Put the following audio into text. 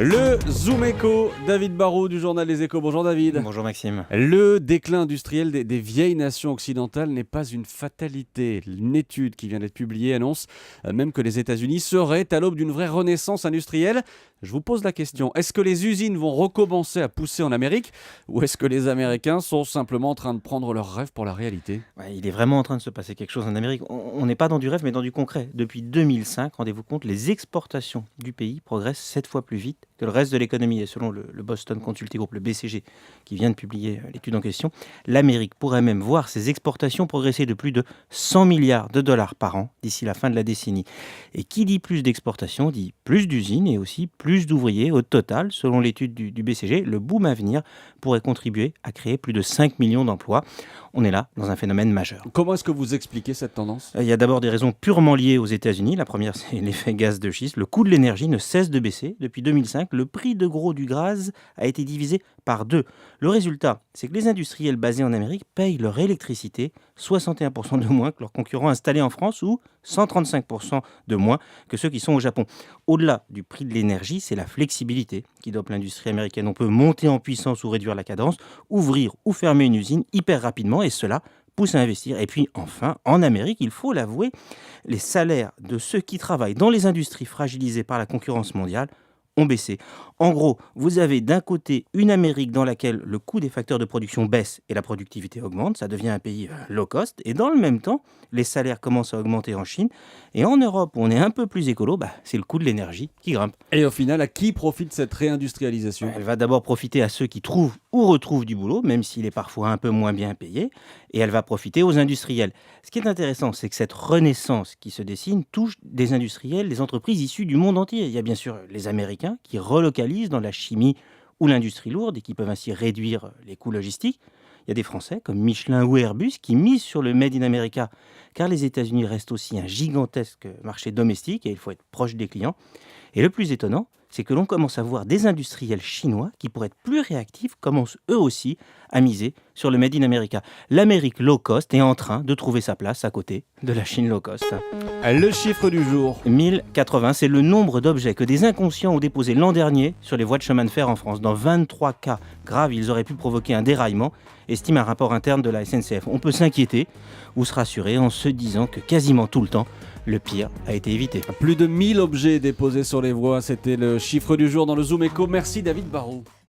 Le Zoom Éco, David Barrault du journal Les Échos. Bonjour David. Bonjour Maxime. Le déclin industriel des vieilles nations occidentales n'est pas une fatalité. Une étude qui vient d'être publiée annonce même que les États-Unis seraient à l'aube d'une vraie renaissance industrielle. Je vous pose la question, est-ce que les usines vont recommencer à pousser en Amérique ou est-ce que les Américains sont simplement en train de prendre leurs rêves pour la réalité ? Ouais, il est vraiment en train de se passer quelque chose en Amérique. On n'est pas dans du rêve mais dans du concret. Depuis 2005, rendez-vous compte, les exportations du pays progressent 7 fois plus vite que le reste de l'économie. Et selon le Boston Consulting Group, le BCG, qui vient de publier l'étude en question, l'Amérique pourrait même voir ses exportations progresser de plus de 100 milliards de dollars par an d'ici la fin de la décennie. Et qui dit plus d'exportations dit plus d'usines et aussi plus d'ouvriers. Au total, selon l'étude du BCG, le boom à venir pourrait contribuer à créer plus de 5 millions d'emplois. On est là dans un phénomène majeur. Comment est-ce que vous expliquez cette tendance ? Il y a d'abord des raisons purement liées aux États-Unis. La première, c'est l'effet gaz de schiste. Le coût de l'énergie ne cesse de baisser. Depuis 2005, le prix de gros du gaz a été divisé par 2. Le résultat, c'est que les industriels basés en Amérique payent leur électricité 61% de moins que leurs concurrents installés en France ou 135% de moins que ceux qui sont au Japon. Au-delà du prix de l'énergie, c'est la flexibilité qui dope l'industrie américaine. On peut monter en puissance ou réduire la cadence, ouvrir ou fermer une usine hyper rapidement et cela pousse à investir. Et puis enfin, en Amérique, il faut l'avouer, les salaires de ceux qui travaillent dans les industries fragilisées par la concurrence mondiale ont baissé. En gros, vous avez d'un côté une Amérique dans laquelle le coût des facteurs de production baisse et la productivité augmente, ça devient un pays low cost, et dans le même temps, les salaires commencent à augmenter en Chine, et en Europe, où on est un peu plus écolo, c'est le coût de l'énergie qui grimpe. Et au final, à qui profite cette réindustrialisation ? Elle va d'abord profiter à ceux qui trouvent ou retrouvent du boulot, même s'il est parfois un peu moins bien payé, et elle va profiter aux industriels. Ce qui est intéressant, c'est que cette renaissance qui se dessine touche des industriels, des entreprises issues du monde entier. Il y a bien sûr les Américains qui relocalisent dans la chimie ou l'industrie lourde et qui peuvent ainsi réduire les coûts logistiques. Il y a des Français comme Michelin ou Airbus qui misent sur le Made in America, car les États-Unis restent aussi un gigantesque marché domestique et il faut être proche des clients. Et le plus étonnant, c'est que l'on commence à voir des industriels chinois qui, pour être plus réactifs, commencent eux aussi à miser sur le Made in America. L'Amérique low cost est en train de trouver sa place à côté de la Chine low cost. Le chiffre du jour. 1080, c'est le nombre d'objets que des inconscients ont déposés l'an dernier sur les voies de chemin de fer en France. Dans 23 cas graves, ils auraient pu provoquer un déraillement, estime un rapport interne de la SNCF. On peut s'inquiéter ou se rassurer en se disant que quasiment tout le temps, le pire a été évité. Plus de 1000 objets déposés sur les voies, c'était le chiffre du jour dans le Zoom Éco. Merci David Barrault.